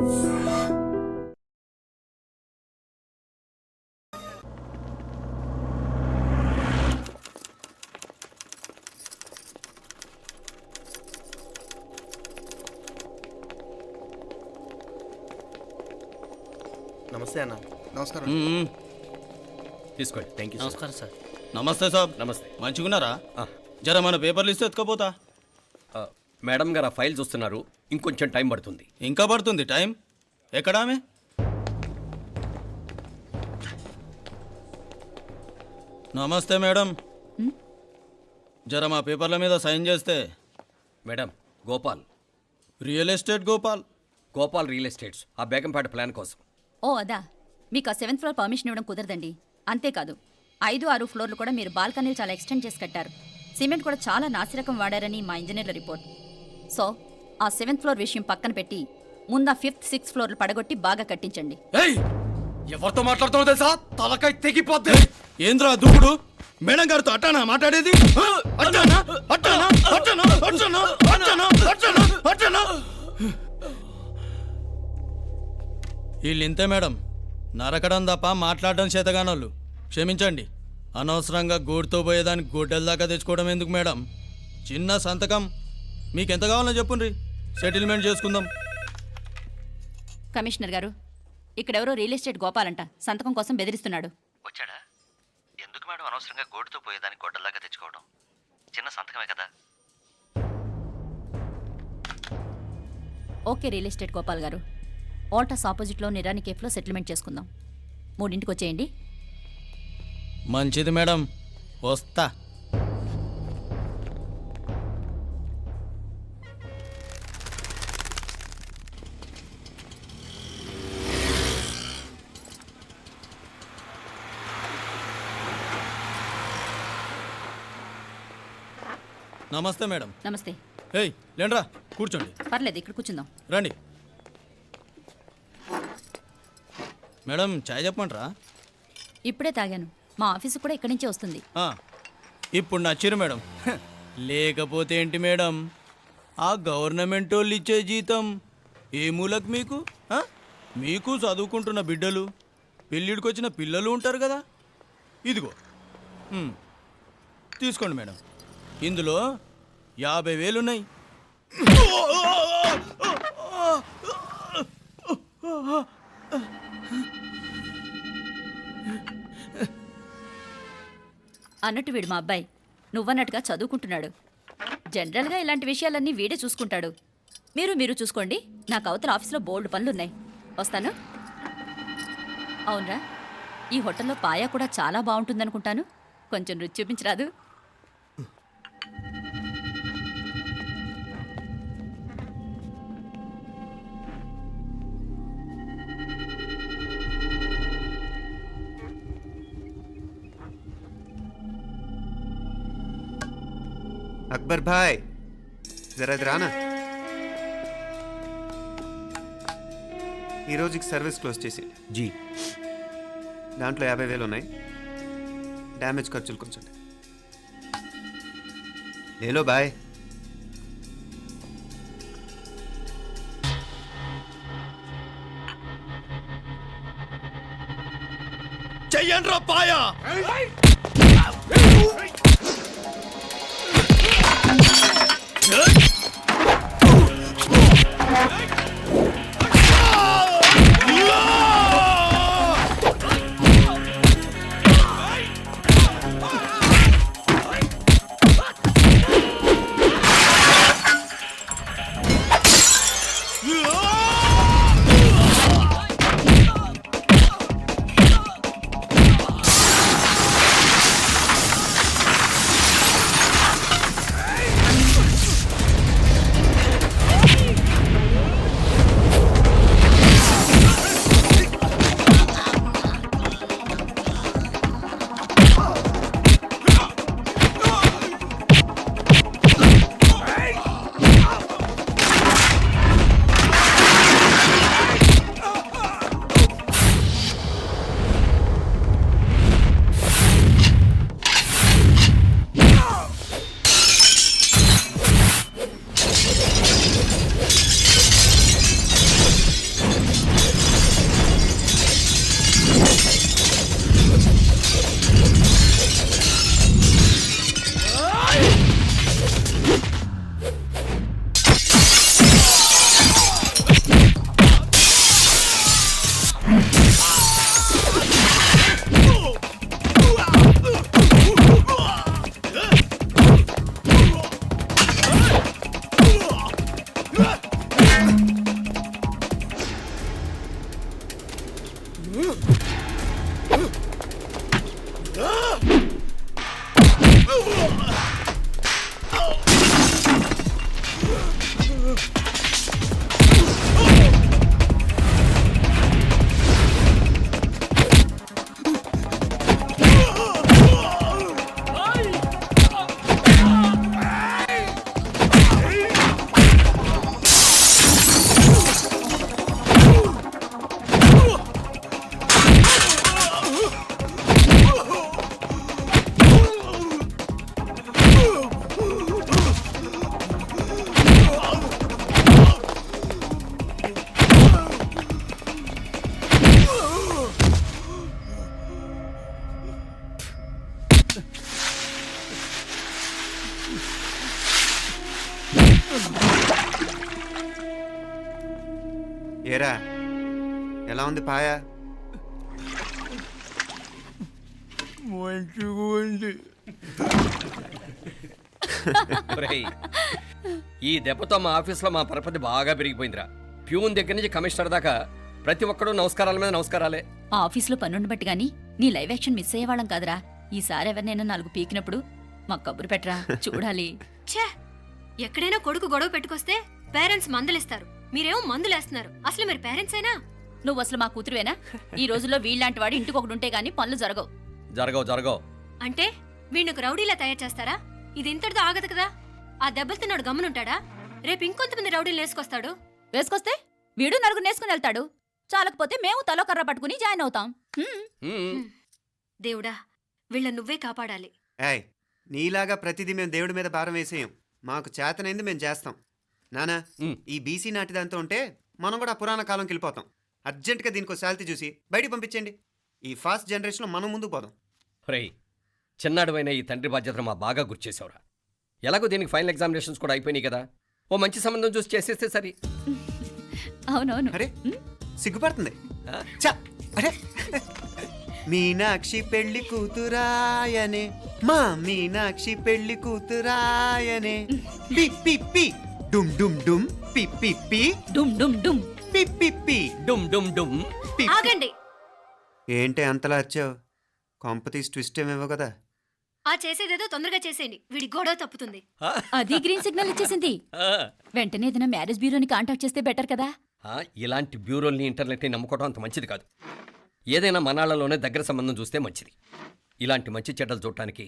నమస్తే అన్న. నమస్కారం. తీసుకోండి. Thank you. నమస్కారం సార్. నమస్తే సాబ్. నమస్తే. మంచిగున్నారా? జర మన పేపర్లు ఇస్తే ఎత్తుకపోతా. మేడం గారు ఆ ఫైల్ చూస్తున్నారు, ఇంకొంచెం టైం పడుతుంది. ఇంకా పడుతుంది టైం? ఎక్కడా ఆమె? నమస్తే మేడం. జర మా పేపర్ల మీద సైన్ చేస్తే. Madam, Gopal. Real estate Gopal. Gopal real estates, ఆ బేగంపేట ప్లాన్ కోసం. ఓ అదా, మీకు ఆ 7th ఫ్లోర్ పర్మిషన్ ఇవ్వడం కుదరదండి. అంతేకాదు 5, 6 ఫ్లోర్లు కూడా మీరు బాల్కనీలు చాలా ఎక్స్టెండ్ చేసి కట్టారు. సిమెంట్ కూడా చాలా నాసిరకం వాడారని మా ఇంజనీర్ల రిపోర్ట్. సో ఆ 7th ఫ్లోర్ విషయం పక్కన పెట్టి ముందు ఆ 5th, 6th ఫ్లోర్లు పడగొట్టి బాగా కట్టించండి. ఎవరితో మాట్లాడుతున్నావు తెలుసా? తలకాయ తెగిపోద్ది. ఏంద్రా దూకుడు? మేడం గారితో అట్టానా మాట్లాడేది? అట్టానా అట్టానా అట్టానా అట్టానా అట్టానా అట్టానా అట్టానా? వీళ్ళు ఇంతే మేడం, నరకడం తప్ప మాట్లాడడం చేతగానోళ్ళు. క్షమించండి, అనవసరంగా గోడుతో పోయేదానికి గొడ్డల దాకా తెచ్చుకోవడం ఎందుకు మేడం? చిన్న సంతకం మీకెంత కావాలో చెప్పుండ్రి, సెటిల్మెంట్ చేసుకుందాం. కమిషనర్ గారు, ఇక్కడెవరో రియల్ ఎస్టేట్ గోపాలంట సంతకం కోసం బెదిరిస్తున్నాడు. వచ్చాడా? ఎందుకు మేడం అనవసరంగా గోటుతో పోయేదానికి గొడ్డల్లాగా తెచ్చుకోవడం? చిన్న సంతకమే కదా. ఓకే రియల్ ఎస్టేట్ గోపాల్ గారు, ఆల్టాస్ ఆపోజిట్లో నిరాని కేఫ్లో సెటిల్మెంట్ చేసుకుందాం. 3ంటికి వచ్చేయండి. మంచిది మేడం, వస్తా. నమస్తే మేడం. నమస్తే. ఏయ్ లేండ్రా, కూర్చోండి. పర్లేదు, ఇక్కడ కూర్చుందాం. రండి మేడం, చాయ్ చెప్పమంటారా? ఇప్పుడే తాగాను. మా ఆఫీసు కూడా ఇక్కడి నుంచే వస్తుంది. ఇప్పుడు నచ్చిరు మేడం. లేకపోతే ఏంటి మేడం, ఆ గవర్నమెంట్ వాళ్ళు ఇచ్చే జీతం ఏ మూలకు మీకు? మీకు చదువుకుంటున్న బిడ్డలు, పెళ్ళిడికి వచ్చిన పిల్లలు ఉంటారు కదా. ఇదిగో తీసుకోండి మేడం, ఇందులో 50,000 ఉన్నాయి. అన్నట్టు వీడు మా అబ్బాయి నువ్వన్నట్టుగా చదువుకుంటున్నాడు. జనరల్గా ఇలాంటి విషయాలన్నీ వీడే చూసుకుంటాడు. మీరు చూసుకోండి. నాకు అవతల ఆఫీస్లో బోల్డ్ పనులున్నాయి. వస్తాను. అవునరా, ఈ హోటల్లో పాయా కూడా చాలా బాగుంటుందనుకుంటాను. కొంచెం రుచి చూపించరాదు? అక్బర్ భాయ్, జరా రానా. ఈ రోజుకి సర్వీస్ క్లోజ్ చేసి జీ. దాంట్లో 50,000 ఉన్నాయి. డ్యామేజ్ ఖర్చులు కొంచెం లేలో బాయ్. చెయ్యండి రా పాయా. ఏరా ఎలా ఉంది పాయ? మంచిగా ఉంది. ఒరేయ్, ఈ దెబ్బతో మా ఆఫీస్లో మా పరపతి బాగా పెరిగిపోయిందిరా. ప్యూన్ దగ్గర నుంచి కమిషనర్ దాకా ప్రతి ఒక్కడు నమస్కారాల మీద నమస్కారాలే. ఆ ఆఫీస్లో పనుండి బట్టి గాని నీ లైవ్ యాక్షన్ మిస్ అయ్యేవాళ్ళం కాదురా. ఈసారి ఎవరినైనా 4 పీకినప్పుడు మాకు కబురు పెట్టరా, చూడాలి. ఛే! ఎక్కడైనా కొడుకు గొడవ పెట్టుకొస్తే పేరెంట్స్ మందులేస్తారు, మీరేమో మందులేస్తున్నారు. అసలు మీరు పేరెంట్స్ అయినా? నువ్వు అసలు మా కూతురువేనా? ఈ రోజుల్లో వీళ్ళలాంటి వాడు ఇంటికి ఒకటి ఉంటే గానీ పనులు జరగవు. జరగవు. అంటే వీణ్ణకు రౌడీలా తయారు చేస్తారా? ఇది ఇంతటితో ఆగదు కదా. ఆ దెబ్బలు తిన్నాడు గమ్మునుంటాడా? రేపు ఇంకొంతమంది రౌడీలు వేసుకొస్తాడు. వేసుకొస్తే వీడు 4 నేసుకుని వెళ్తాడు. చాలకపోతే మేము తలో కర్ర పట్టుకుని జాయిన్ అవుతాం. దేవుడా, వీళ్ళ నువ్వే కాపాడాలి. ఏయ్, నీలాగా ప్రతిదీ మేము దేవుడి మీద భారం వేసేయం. మాకు చేతనైంది మేము చేస్తాం. నానా, ఈ బీసీ నాటి దాంతో ఉంటే మనం కూడా పురాణ కాలంకి వెళ్ళిపోతాం. అర్జెంటుగా దీనికి శాలిటీ చూసి బయటికి పంపించండి. ఈ ఫాస్ట్ జనరేషన్లో మనం ముందుకు పోదాం. ఒరేయ్, చిన్నాడువైన ఈ తండ్రి బాధ్యతను మా బాగా గుర్చేసావురా. ఎలాగో దీనికి ఫైనల్ ఎగ్జామినేషన్స్ కూడా అయిపోయినాయి కదా, ఓ మంచి సంబంధం చూసి చేసేస్తే సరి. అవునవును. అరే సిగ్గుపడుతుంది. ఛ! అరే మీనాక్షి పెళ్లి కూతురాయనే, మా మీనాక్షి పెళ్లి కూతురాయనే. పి పి పి డుమ్ డుమ్ డుమ్ పి పి పి డుమ్ డుమ్ డుమ్. పి పి పి డుమ్ డుమ్ డుమ్. పి. ఆగండి. ఏంటి అంతలా వచ్చావు? కాంపతీస్ ట్విస్ట్ ఏమేవో కదా. ఆ చేసేదేదో తొందరగా చేసేయండి, వీడి గొడవ తప్పుతుంది. అది గ్రీన్ సిగ్నల్ ఇచ్చేసింది. వెంటనే ఏదైనా మ్యారేజ్ బ్యూరోని కాంటాక్ట్ చేస్తే బెటర్ కదా. ఇలాంటి బ్యూరోల్ని ఇంటర్నెట్ని నమ్ముకోవడం అంత మంచిది కాదు. ఏదైనా మనాళ్ళలోనే దగ్గర సంబంధం చూస్తే మంచిది. ఇలాంటి మంచి చెడ్డలు చూడటానికి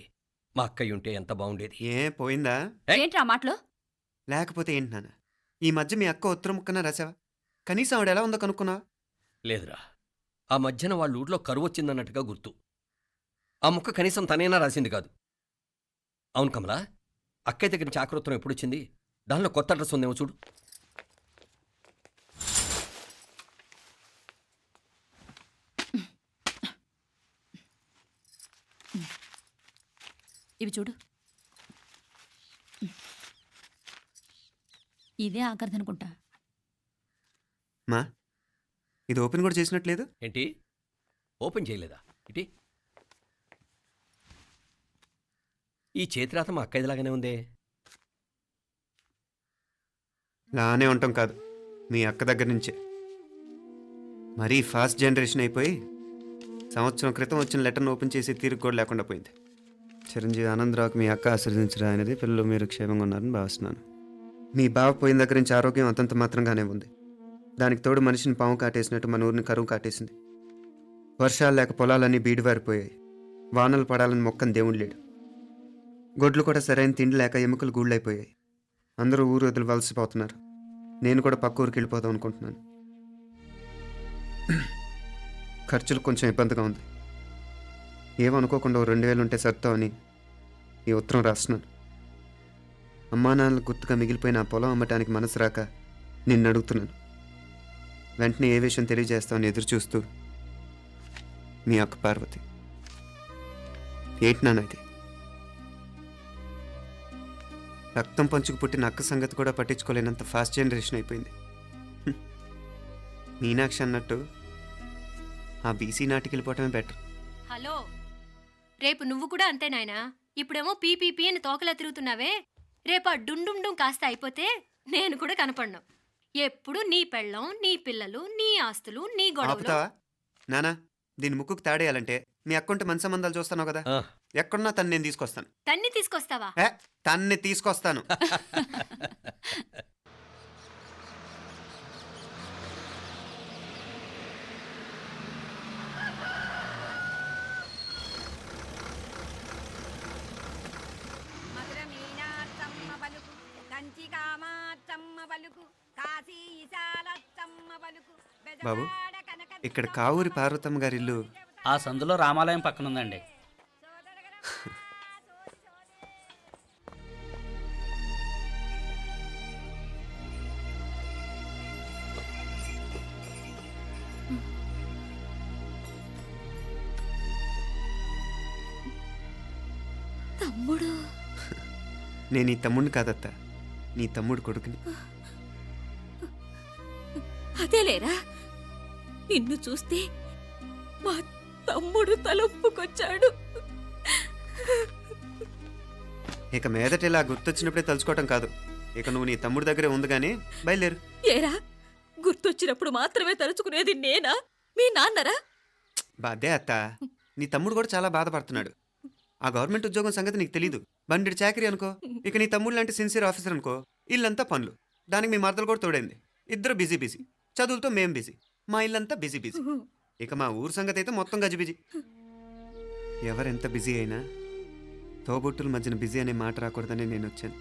మా అక్కయ్య ఉంటే ఎంత బాగుండేది. ఏ పోయిందా? ఏంట్రా మాటలో? లేకపోతే ఏంటి నాన్న, ఈ మధ్య మీ అక్క ఉత్తరం ముక్కన రాసావా? కనీసం ఆవిడ ఎలా ఉందో కనుక్కున్నావా? లేదురా, ఆ మధ్యన వాళ్ళ ఊర్లో కరువు వచ్చిందన్నట్టుగా గుర్తు. ఆ ముక్క కనీసం తనైనా రాసింది కాదు. అవును కమలా, అక్కయ్య దగ్గర నుంచి ఆకృతం ఎప్పుడు వచ్చింది? దానిలో కొత్త అడ్రస్ ఉందేమో చూడు. ఇవి చూడు. ఇదే ఆఖరిదనుకుంటా. మా ఇది ఓపెన్ కూడా చేసినట్లేదు. ఏంటి ఓపెన్ చేయలేదా? ఇటీ ఈ చేతిరాత మా అక్కయ్యలాగానే ఉందే. లానే ఉంటాం కాదు, మీ అక్క దగ్గర నుంచే. మరీ ఫాస్ట్ జనరేషన్ అయిపోయి సంవత్సరం క్రితం వచ్చిన లెటర్ను ఓపెన్ చేసి తీరుకు కూడా లేకుండా పోయింది. చిరంజీవి ఆనందరావుకి మీ అక్క ఆశీర్వదించరా అనేది పిల్లలు మీరు క్షేమంగా ఉన్నారని భావిస్తున్నాను. మీ బావ పోయిన దగ్గర నుంచి ఆరోగ్యం అంతంత మాత్రంగానే ఉంది. దానికి తోడు మనిషిని పాము కాటేసినట్టు మన ఊరిని కరువు కాటేసింది. వర్షాలు లేక పొలాలన్నీ బీడివారిపోయాయి. వానలు పడాలని మొక్కని దేవుడు లేడు. గొడ్లు కూడా సరైన తిండి లేక ఎముకలు గూళ్ళైపోయాయి. అందరూ ఊరు వదిలివలసిపోతున్నారు. నేను కూడా పక్క ఊరికి వెళ్ళిపోదాం అనుకుంటున్నాను. ఖర్చులు కొంచెం ఇబ్బందిగా ఉంది. ఏమనుకోకుండా 2000 ఉంటే సర్తామని ఈ ఉత్తరం రాస్తున్నాను. అమ్మా నాన్నలకు గుర్తుగా మిగిలిపోయిన ఆ పొలం అమ్మటానికి మనసు రాక నిన్ను అడుగుతున్నాను. వెంటనే ఏ విషయం తెలియజేస్తామని ఎదురు చూస్తూ మీ అక్క పార్వతి. ఏంటి నాన్న ఇది? రక్తం పంచుకు పుట్టిన అక్క సంగతి కూడా పట్టించుకోలేనంత ఫాస్ట్ జనరేషన్ అయిపోయింది. మీనాక్షి అన్నట్టు ఆ బీసీ నాటికి వెళ్ళిపోవటమే బెటర్. హలో, రేపు నువ్వు కూడా అంతే నాయనా. ఇప్పుడేమో పీపీపీ అని తోకలా తిరుగుతున్నావే, రేపు ఆ డుండుండుం కాస్త అయిపోతే నేను కూడా కనపడను. ఎప్పుడు నీ పెళ్ళం, నీ పిల్లలు, నీ ఆస్తులు, నీ గొడవలు. ఆపుతావా నానా? దీని ముక్కుకు తాడేయాలంటే మీ అక్కంటే మంచి సంబంధాలు చూస్తాను కదా. ఎక్కడున్నా తను నేను తీసుకొస్తాను. తన్ని తీసుకొస్తావా? తన్ని తీసుకొస్తాను. బాబు, ఇక్కడ కావూరి పార్వతమ్మ గారి ఇల్లు ఆ సందులో రామాలయం పక్కనుందండి. తమ్ముడు? నేను ఈ తమ్ముడిని కాదత్తా, నీ తమ్ముడు కొడుకుని. అదేలేరా, నిన్ను చూస్తే మా తమ్ముడు తలొప్పుకొచ్చాడు. ఇక మీదట ఇలా గుర్తొచ్చినప్పుడే తలుచుకోవటం కాదు. ఇక నువ్వు నీ తమ్ముడి దగ్గరే ఉంది కానీ బయలుదేరు. ఏరా, గుర్తొచ్చినప్పుడు మాత్రమే తలుచుకునేది నేనా, మీ నాన్నరా? బాధే అత్త, నీ తమ్ముడు కూడా చాలా బాధపడుతున్నాడు. ఆ గవర్నమెంట్ ఉద్యోగం సంగతి నీకు తెలీదు. బండి చాకరీ అనుకో. ఇక నీ తమ్ముడు లాంటి సిన్సియర్ ఆఫీసర్ అనుకో. ఇల్లంతా పనులు, దానికి మీ మరదలు కూడా తోడైంది. ఇద్దరు బిజీ బిజీ. చదువులతో మేం బిజీ, మా ఇల్లంతా బిజీ బిజీ. ఇక మా ఊరు సంగతి అయితే మొత్తం గజిబిజీ. ఎవరెంత బిజీ అయినా తోబుట్టుల మధ్యన బిజీ అనే మాట రాకూడదని నేను వచ్చాను.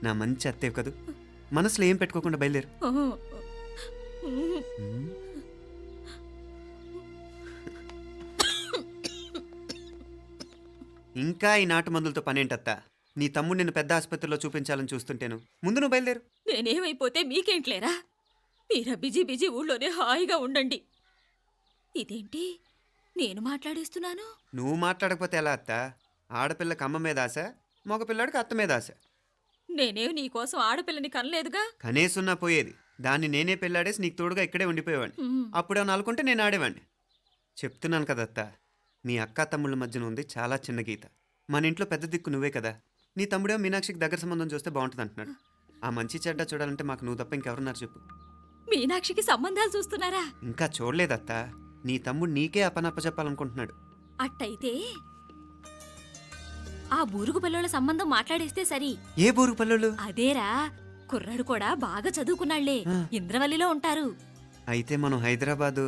నా మంచి అత్తే కదూ, మనసులో ఏం పెట్టుకోకుండా బయలుదేరు. ఇంకా ఈ నాటు మందులతో పనేంటత్తా? నీ తమ్ముడు నిన్ను పెద్ద ఆసుపత్రిలో చూపించాలని చూస్తుంటేను. ముందు నువ్వు బయలుదేరు. నేనేమైపోతే మీకేంట్లేరా? మీరా బిజీ బిజీ ఊళ్ళోనే హాయిగా ఉండండి. ఇదేంటి నేను మాట్లాడేస్తున్నాను? నువ్వు మాట్లాడకపోతే ఎలా అత్తా? ఆడపిల్లకి అమ్మ మీద ఆశ, మగపిల్లాడికి అత్త మీద ఆశ. నేనేం నీకోసం ఆడపిల్లని కనలేదుగా. కనేసున్నా పోయేది. దాన్ని నేనే పెళ్ళాడేసి నీకు తోడుగా ఇక్కడే ఉండిపోయేవాడిని. అప్పుడు అని అనుకుంటే నేను ఆడేవాడిని. చెప్తున్నాను కదత్తా, మీ అక్క తమ్ముళ్ళ మధ్యన ఉంది చాలా చిన్న గీత. మన ఇంట్లో పెద్ద దిక్కు నువ్వే కదా. నీ తమ్ముడే మీనాక్షికి దగ్గర సంబంధం చూస్తే బాగుంటుంది అంటున్నాడు. ఆ మంచి చెడ్డ చూడాలంటే మాకు నువ్వు తప్ప ఇంకెవరున్నారు చెప్పు? మీనాక్షికి సంబంధాలు చూస్తున్నారా? ఇంకా చూడలేదత్తా. నీ తమ్ముడు నీకే అపనప్ప చెప్పాలనుకుంటున్నాడు. అట్టయితే ఆ బూరుగు పిల్లల సంబంధం మాట్లాడేస్తే సరి. ఏ బూరు పల్లెలు? అదేరా, కుర్రాడు కూడా బాగా చదువుకున్నాళ్లే, ఇంద్రవల్లిలో ఉంటారు. అయితే మనం హైదరాబాదు.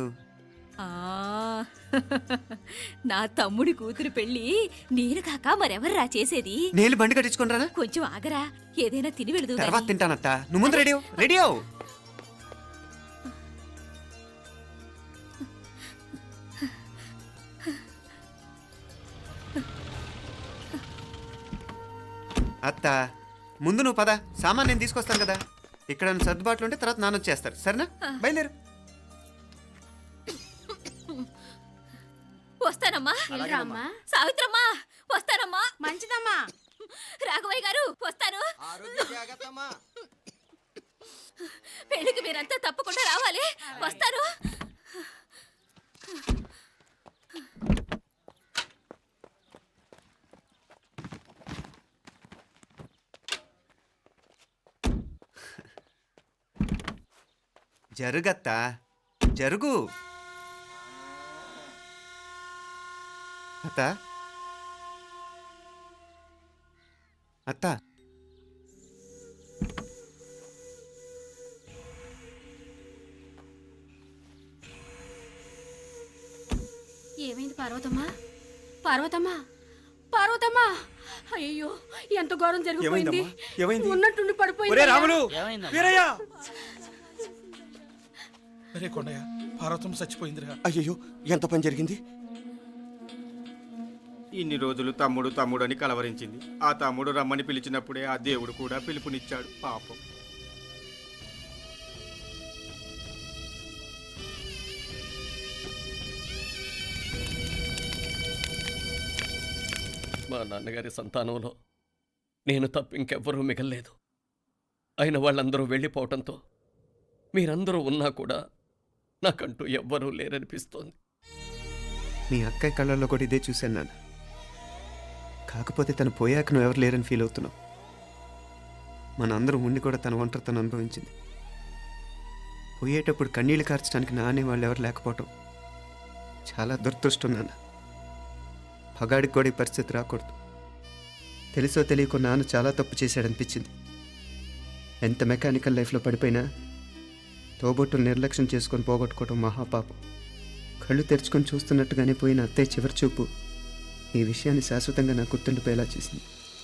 ఆ నా తమ్ముడి కూతురు పెళ్లి నేను కాక మరెవర్రా చేసేది? నేను బండి కట్టించుకుంటారా? కొంచెం ఆగరా, ఏదైనా తిని వెళదు. తర్వాత తింటానత్తా. నువ్వు ముందు రెడీ రెడీ అవు. అత్త, ముందు నువ్వు పద. సామాన్ నేను తీసుకొస్తాను కదా. ఇక్కడ సర్దుబాట్లు ఉంటే తర్వాత నాన్న వచ్చేస్తారు. సరేనా? బయలుదేరు. వస్తానమ్మా. వెళ్ళరామ్మా. సావిత్రమ్మా వస్తానమ్మా. మంచిదమ్మా. రాఘవయ్య గారు వస్తాను. పెళ్లికి మీరంతా తప్పకుండా రావాలి. వస్తాను. జరుగత్తా, జరుగు. అత్త, అత్త, ఏమైంది పార్వతమ్మా? పార్వతమ్మా, పార్వతమ్మా! అయ్యో, ఎంత ఘోరం జరిగిపోయింది. ఉన్నట్టుండి పడిపోయింది. ఏమైందమ్మా? అరే కొండయ్య, పార్వతమ్మ చచ్చిపోయిందిరా. అయ్యో, ఎంత పని జరిగింది? ఇన్ని రోజులు తమ్ముడు తమ్ముడు అని కలవరించింది. ఆ తమ్ముడు రమ్మని పిలిచినప్పుడే ఆ దేవుడు కూడా పిలుపునిచ్చాడు. పాపం. మా నాన్నగారి సంతానంలో నేను తప్ప ఇంకెవ్వరూ మిగల్లేదు. అయిన వాళ్ళందరూ వెళ్ళిపోవటంతో మీరందరూ ఉన్నా కూడా నాకంటూ ఎవ్వరూ లేరనిపిస్తోంది. మీ అక్కయ్య కళ్ళల్లో కూడా ఇదే చూశాను నాన్న. కాకపోతే తను పోయాక నువ్వు ఎవరు లేరని ఫీల్ అవుతున్నావు. మన అందరం ఉండి కూడా తన ఒంటరితను అనుభవించింది. పోయేటప్పుడు కన్నీళ్లు కార్చడానికి నానే వాళ్ళు ఎవరు లేకపోవటం చాలా దురదృష్టం నాన్న. పగాడికి కూడా ఈ పరిస్థితి రాకూడదు. తెలుసో తెలియకో నాన్న చాలా తప్పు చేశాడనిపించింది. ఎంత మెకానికల్ లైఫ్లో పడిపోయినా తోబొట్టును నిర్లక్ష్యం చేసుకొని పోగొట్టుకోవడం మహాపాపం. కళ్ళు తెరుచుకొని చూస్తున్నట్టుగానే పోయిన అత్తయ్య చివరి చూపు ఈ విషయాన్ని శాశ్వతంగా నా గుర్తుండిపోయేలా చేసింది.